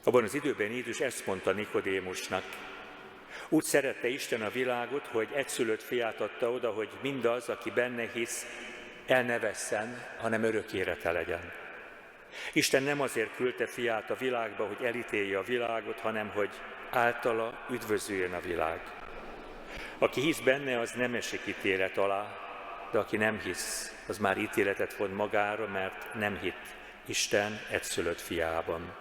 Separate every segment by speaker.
Speaker 1: Abban az időben Jézus ezt mondta Nikodémusnak: úgy szerette Isten a világot, hogy egyszülött fiát adta oda, hogy mindaz, aki benne hisz, el ne vesszen, hanem örök élete legyen. Isten nem azért küldte fiát a világba, hogy elítélje a világot, hanem hogy általa üdvözüljön a világ. Aki hisz benne, az nem esik ítélet alá, de aki nem hisz, az már ítéletet von magára, mert nem hitt Isten egyszülött fiában.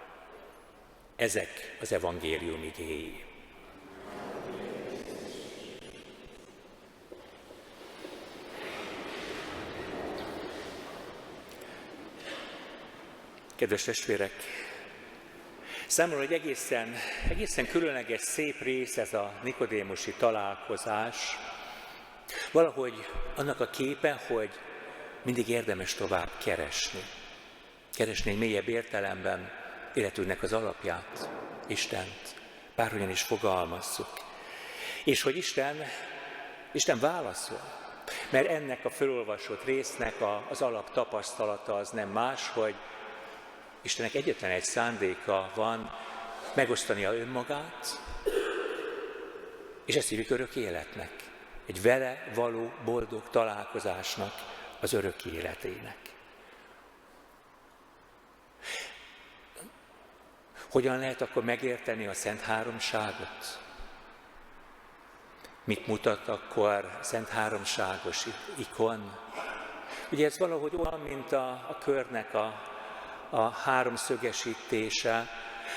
Speaker 1: Ezek az evangélium igéi. Kedves testvérek, számomra egy egészen különleges, szép rész ez a nikodémusi találkozás. Valahogy annak a képe, hogy mindig érdemes tovább keresni egy mélyebb értelemben életünknek az alapját, Istent, bárhogyan is fogalmazzuk. És hogy Isten válaszol. Mert ennek a felolvasott résznek az alaptapasztalata az nem más, hogy Istennek egyetlen egy szándéka van, megosztania önmagát, és ezt hívjuk örök életnek. Egy vele való boldog találkozásnak, az örök életének. Hogyan lehet akkor megérteni a Szentháromságot? Mit mutat akkor Szentháromságos ikon? Ugye ez valahogy olyan, mint a körnek a háromszögesítése.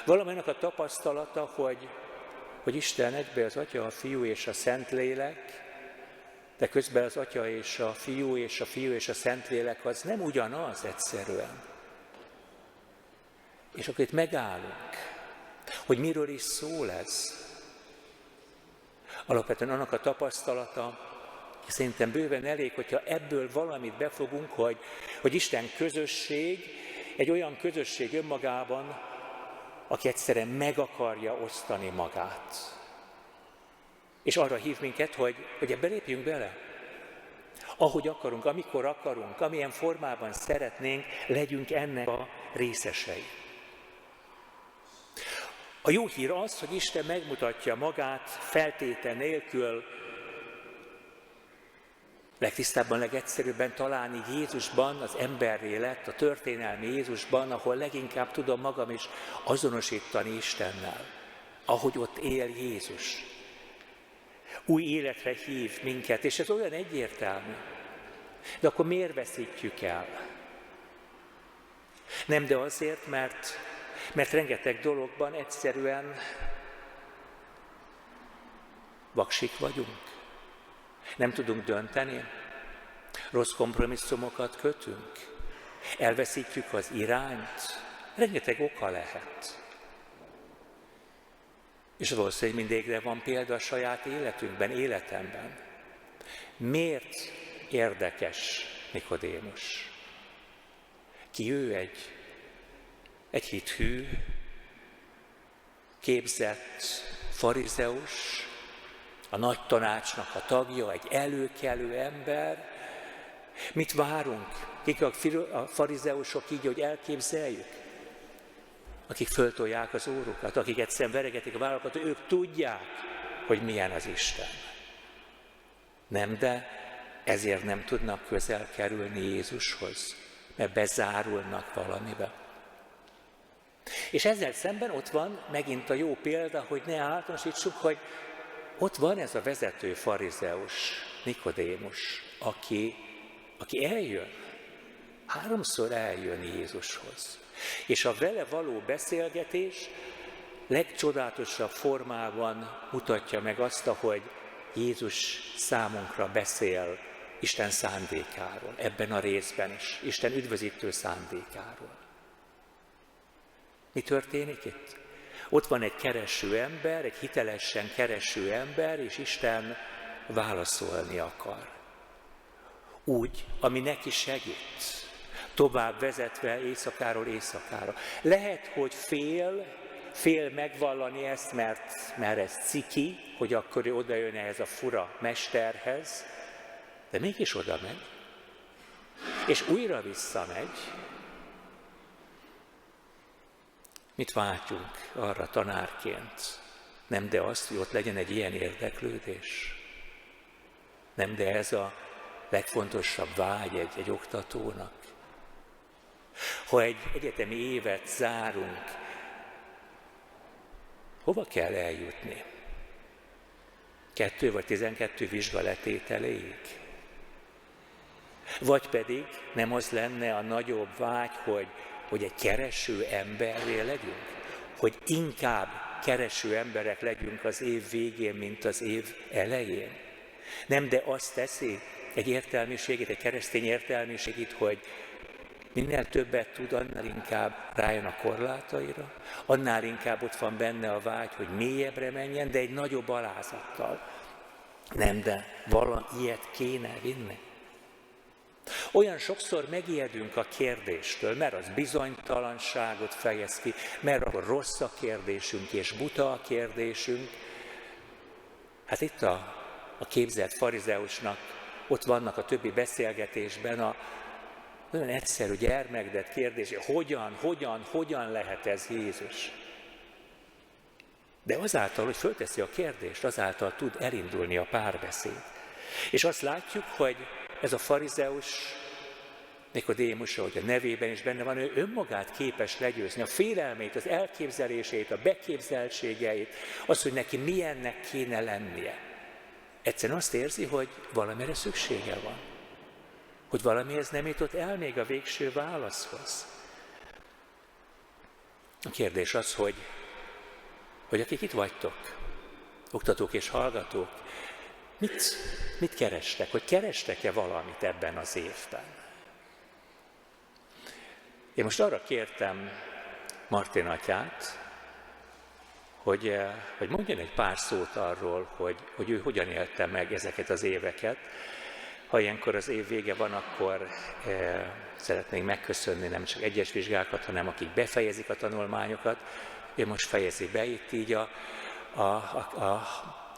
Speaker 1: Valamelynek a tapasztalata, hogy Isten egybe az Atya, a Fiú és a Szentlélek, de közben az Atya és a Fiú és a Fiú és a Szentlélek az nem ugyanaz egyszerűen. És akkor itt megállunk, hogy miről is szól ez. Alapvetően annak a tapasztalata, szerintem bőven elég, hogyha ebből valamit befogunk, hogy Isten közösség, egy olyan közösség önmagában, aki egyszerűen meg akarja osztani magát. És arra hív minket, hogy ebbe lépjünk bele. Ahogy akarunk, amikor akarunk, amilyen formában szeretnénk, legyünk ennek a részesei. A jó hír az, hogy Isten megmutatja magát feltétel nélkül, legtisztábban, legegyszerűbben talán így Jézusban, az emberré lett, a történelmi Jézusban, ahol leginkább tudom magam is azonosítani Istennel, ahogy ott él Jézus. Új életre hív minket, és ez olyan egyértelmű. De akkor miért veszítjük el? Nem, de azért, mert rengeteg dologban egyszerűen vaksik vagyunk. Nem tudunk dönteni, rossz kompromisszumokat kötünk, elveszítjük az irányt, rengeteg oka lehet. És valószínűleg mindegyre van példa a saját életünkben, életemben. Miért érdekes Nikodémus? Ki ő? Egy hithű, képzett farizeus, a nagy tanácsnak a tagja, egy előkelő ember. Mit várunk? Kik a farizeusok így, hogy elképzeljük? Akik föltolják az órukat, akik egyszerűen veregetik a vállakat, ők tudják, hogy milyen az Isten. Nem, de ezért nem tudnak közel kerülni Jézushoz, mert bezárulnak valamibe. És ezzel szemben ott van megint a jó példa, hogy ne általánosítsuk, hogy ott van ez a vezető farizeus, Nikodémus, aki eljön, 3-szor eljön Jézushoz. És a vele való beszélgetés legcsodálatosabb formában mutatja meg azt, hogy Jézus számunkra beszél Isten szándékáról, ebben a részben is, Isten üdvözítő szándékáról. Mi történik itt? Ott van egy kereső ember, egy hitelesen kereső ember, és Isten válaszolni akar. Úgy, ami neki segít, tovább vezetve éjszakáról éjszakára. Lehet, hogy fél megvallani ezt, mert ez ciki, hogy akkor ő oda jön ehhez a fura mesterhez, de mégis oda megy, és újra visszamegy, Mit vágyunk arra tanárként? Nem de azt, hogy ott legyen egy ilyen érdeklődés? Nem de ez a legfontosabb vágy egy oktatónak? Ha egy egyetemi évet zárunk, hova kell eljutni? 2 vagy 12 vizsga letételéig? Vagy pedig nem az lenne a nagyobb vágy, hogy egy kereső emberré legyünk? Hogy inkább kereső emberek legyünk az év végén, mint az év elején? Nem de azt teszi egy értelmiségét, egy keresztény értelmiségét, hogy minél többet tud, annál inkább rájön a korlátaira, annál inkább ott van benne a vágy, hogy mélyebbre menjen, de egy nagyobb alázattal. Nem, de valami ilyet kéne vinni. Olyan sokszor megijedünk a kérdéstől, mert az bizonytalanságot fejez ki, mert akkor rossz a kérdésünk és buta a kérdésünk. Hát itt a képzelt farizeusnak ott vannak a többi beszélgetésben a nagyon egyszerű gyermekdett kérdés, hogyan lehet ez Jézus? De azáltal, hogy fölteszi a kérdést, azáltal tud elindulni a párbeszéd. És azt látjuk, hogy ez a farizeus, Nikodémus, ahogy a nevében is benne van, ő önmagát képes legyőzni, a félelmét, az elképzelését, a beképzeltségeit, az, hogy neki milyennek kéne lennie. Egyszerűen azt érzi, hogy valamire szüksége van. Hogy valamihez nem jutott el még a végső válaszhoz. A kérdés az, hogy akik itt vagytok, oktatók és hallgatók, mit kerestek? Hogy kerestek-e valamit ebben az évben? Én most arra kértem Martin atyát, hogy mondjon egy pár szót arról, hogy ő hogyan élte meg ezeket az éveket. Ha ilyenkor az év vége van, akkor szeretnénk megköszönni nem csak egyes vizsgákat, hanem akik befejezik a tanulmányokat. Ő most fejezi be itt így a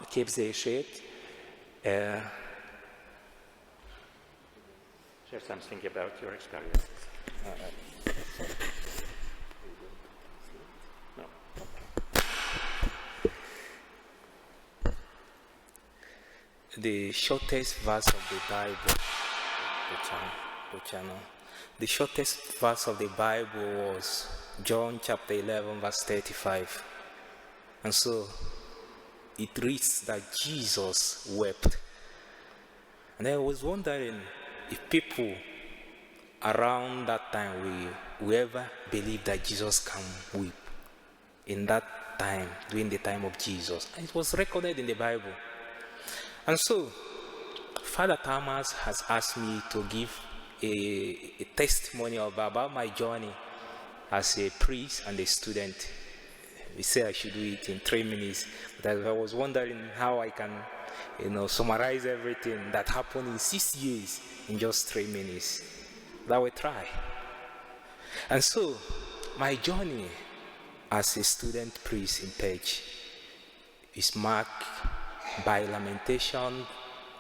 Speaker 1: képzését. Share something about your experience. No.
Speaker 2: The shortest verse of the Bible, the shortest verse of the Bible was John chapter 11, verse 35. And so it reads that Jesus wept. And I was wondering if people around that time will ever believe that Jesus can weep in that time, during the time of Jesus. And it was recorded in the Bible. And so, Father Tamás has asked me to give a testimony about my journey as a priest and a student. He said I should do it in 3 minutes, but I was wondering how I can, summarize everything that happened in 6 years in just 3 minutes. That will try. And so, my journey as a student priest in Page is marked by Lamentation,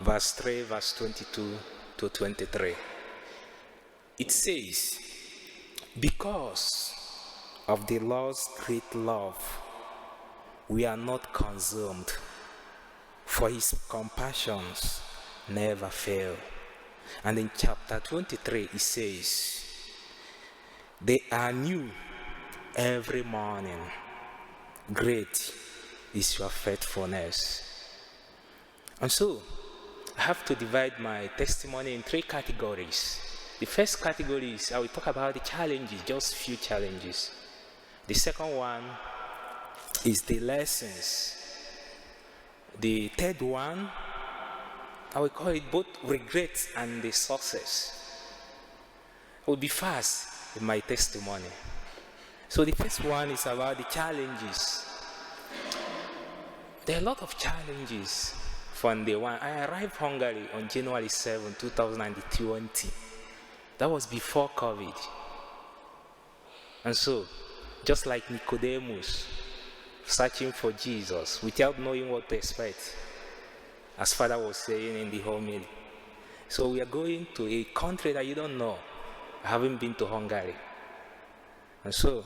Speaker 2: verse 3, verse 22 to 23. It says, because of the Lord's great love, we are not consumed, for his compassions never fail. And in chapter 23, it says, they are new every morning. Great is your faithfulness. And so, I have to divide my testimony in 3 categories. The first category is I will talk about the challenges, just few challenges. The second one is the lessons. The third one, I will call it both regrets and the success. I will be fast in my testimony. So the first one is about the challenges. There are a lot of challenges from day one. I arrived Hungary on January 7, 2020. That was before COVID. And so, just like Nicodemus, searching for Jesus without knowing what to expect, as Father was saying in the homily. So we are going to a country that you don't know. I haven't been to Hungary. And so,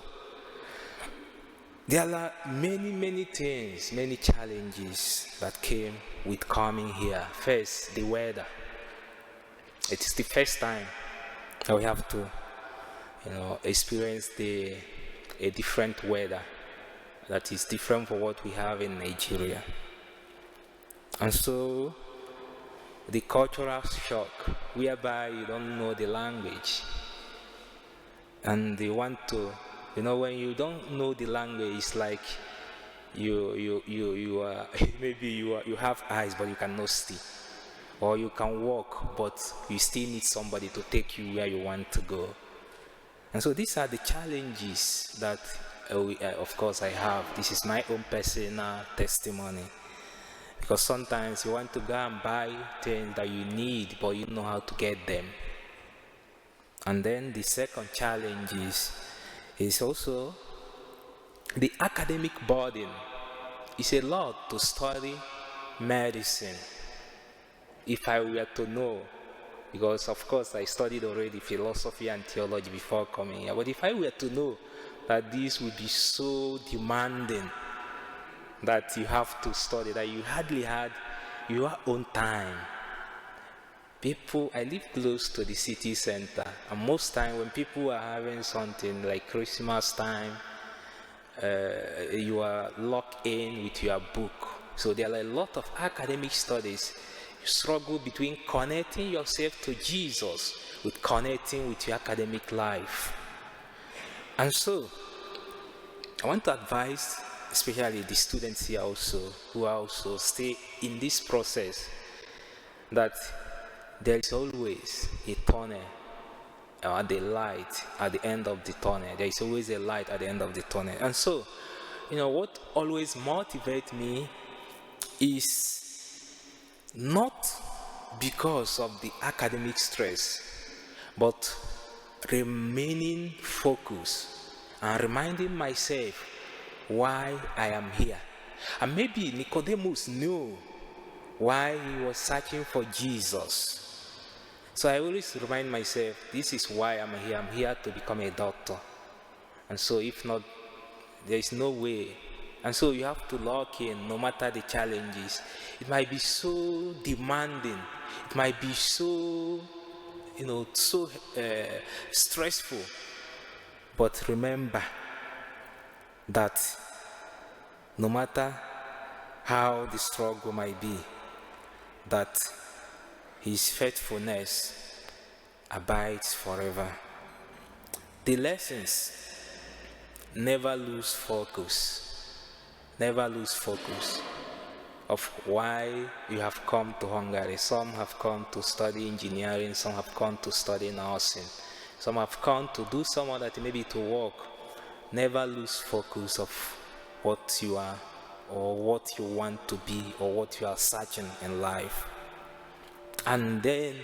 Speaker 2: There are many things, many challenges that came with coming here. First, the weather. It is the first time that we have to, experience a different weather that is different from what we have in Nigeria. And so, the cultural shock, whereby you don't know the language, and they want to, when you don't know the language, it's like you are maybe you have eyes but you cannot see, or you can walk but you still need somebody to take you where you want to go. And so these are the challenges that of course I have. This is my own personal testimony, because sometimes you want to go and buy things that you need but you don't know how to get them. And then the second challenge is also the academic burden. It's a lot to study medicine. If I were to know, because of course I studied already philosophy and theology before coming here, but if I were to know that this would be so demanding that you have to study, that you hardly had your own time. I live close to the city center, and most time when people are having something like Christmas time, you are locked in with your book. So there are a lot of academic studies. You struggle between connecting yourself to Jesus with connecting with your academic life. And so, I want to advise, especially the students here also, who are also stay in this process, that there is always a tunnel, or the light at the end of the tunnel. There is always a light at the end of the tunnel. And so, what always motivates me is not because of the academic stress, but remaining focused and reminding myself why I am here. And maybe Nicodemus knew why he was searching for Jesus. So I always remind myself, this is why I'm here. I'm here to become a doctor. And so if not, there is no way. And so you have to lock in no matter the challenges. It might be so demanding. It might be so, stressful. But remember that no matter how the struggle might be, that His faithfulness abides forever. The lessons: never lose focus. Never lose focus of why you have come to Hungary. Some have come to study engineering, some have come to study nursing, some have come to do some other thing, maybe to work. Never lose focus of what you are, or what you want to be, or what you are searching in life. And then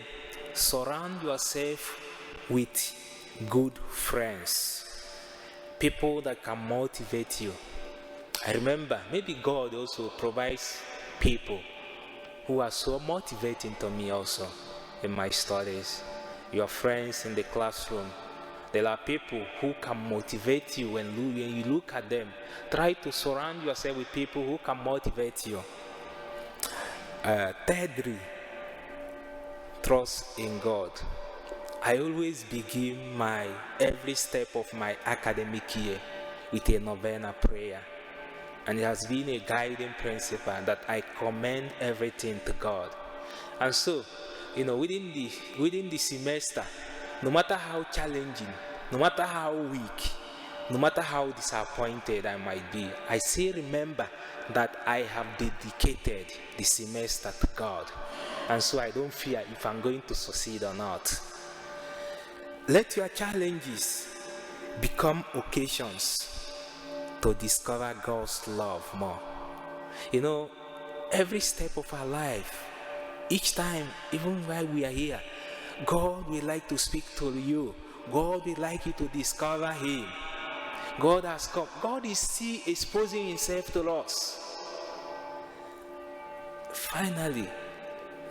Speaker 2: surround yourself with good friends, people that can motivate you. I remember, maybe God also provides people who are so motivating to me also in my studies. Your friends in the classroom, there are people who can motivate you when you look at them. Try to surround yourself with people who can motivate you. Thirdly, trust in God. I always begin every step of my academic year with a novena prayer. And it has been a guiding principle that I commend everything to God. And so, within the semester, no matter how challenging, no matter how weak, no matter how disappointed I might be, I still remember that I have dedicated the semester to God. And so I don't fear if I'm going to succeed or not. Let your challenges become occasions to discover God's love more. Every step of our life, each time, even while we are here, God will like to speak to you. God will like you to discover Him. God has come. God is still exposing Himself to us. Finally,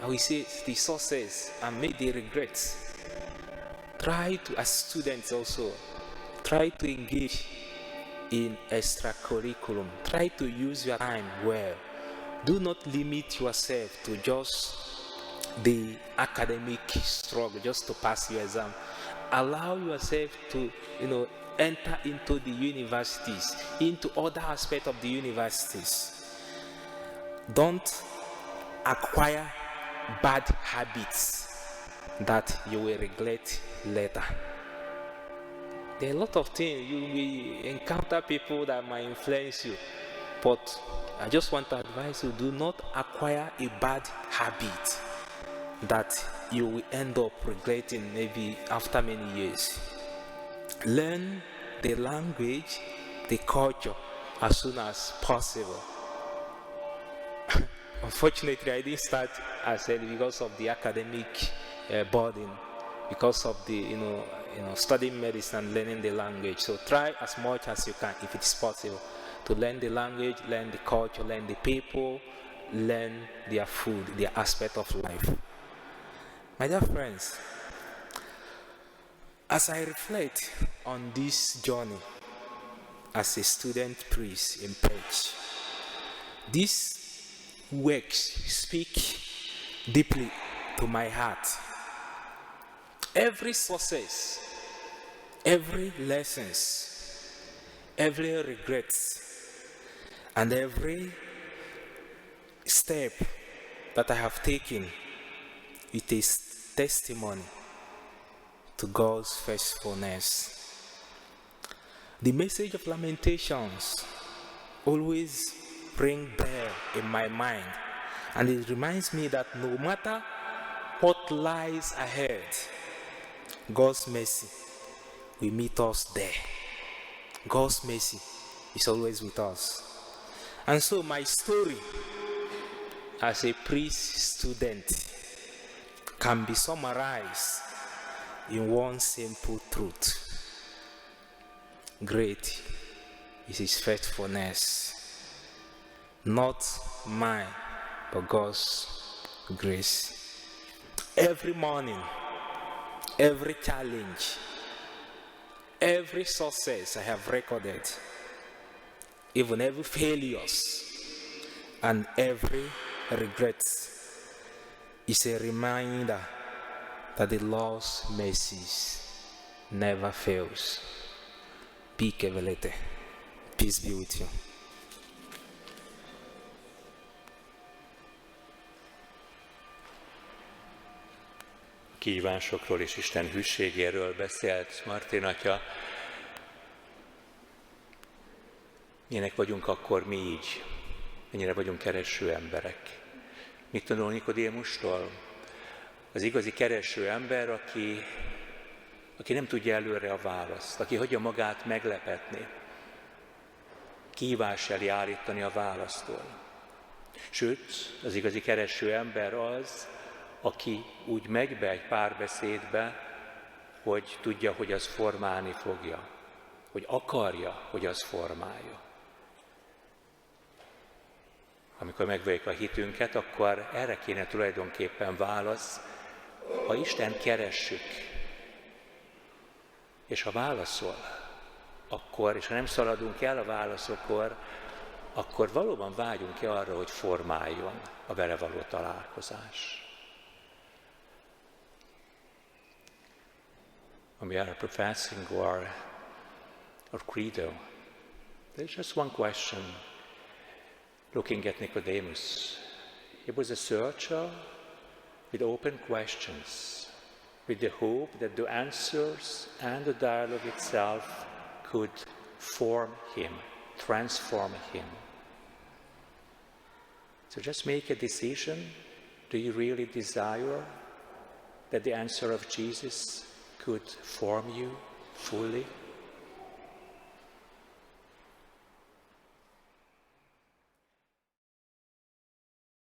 Speaker 2: I will say the success and make the regrets. Try to, as students also, try to engage in extracurriculum. Try to use your time well. Do not limit yourself to just the academic struggle, just to pass your exam. Allow yourself to, enter into the universities, into other aspects of the universities. Don't acquire bad habits that you will regret later. There are a lot of things. You will encounter people that might influence you, but I just want to advise you, do not acquire a bad habit that you will end up regretting maybe after many years. Learn the language, the culture as soon as possible. Unfortunately, I didn't start as early because of the academic burden, because of the studying medicine and learning the language. So try as much as you can, if it is possible, to learn the language, learn the culture, learn the people, learn their food, their aspect of life. My dear friends, as I reflect on this journey as a student priest in Perch, these works speak deeply to my heart. Every success, every lessons, every regrets, and every step that I have taken, it is testimony to God's faithfulness. The message of Lamentations always ring bell in my mind, and it reminds me that no matter what lies ahead, God's mercy will meet us there. God's mercy is always with us. And so my story as a priest student can be summarized in one simple truth: great is His faithfulness. Not mine, but God's grace. Every morning, every challenge, every success I have recorded, even every failures and every regret, is a reminder that the Lord's mercies never fails. Be kevelete. Peace be with you.
Speaker 1: Kívásokról és Isten hűségéről beszélt Martin atya. Milyenek vagyunk akkor mi így? Mennyire vagyunk kereső emberek? Mit tanul Nikodémustól? Az igazi kereső ember, aki nem tudja előre a választ, aki hagyja magát meglepetni, kihívás elé állítani a választól. Sőt, az igazi kereső ember az, aki úgy megy be egy párbeszédbe, hogy tudja, hogy az formálni fogja, hogy akarja, hogy az formálja. Amikor megvalljuk a hitünket, akkor erre kéne tulajdonképpen válasz, ha Isten keressük, és ha válaszol, akkor, és ha nem szaladunk el a válaszokor, akkor valóban vágyunk-e arra, hogy formáljon a vele való találkozás. When we are professing our credo, there's just one question. Looking at Nicodemus, he was a searcher with open questions, with the hope that the answers and the dialogue itself could form him, transform him. So just make a decision. Do you really desire that the answer of Jesus could form you fully?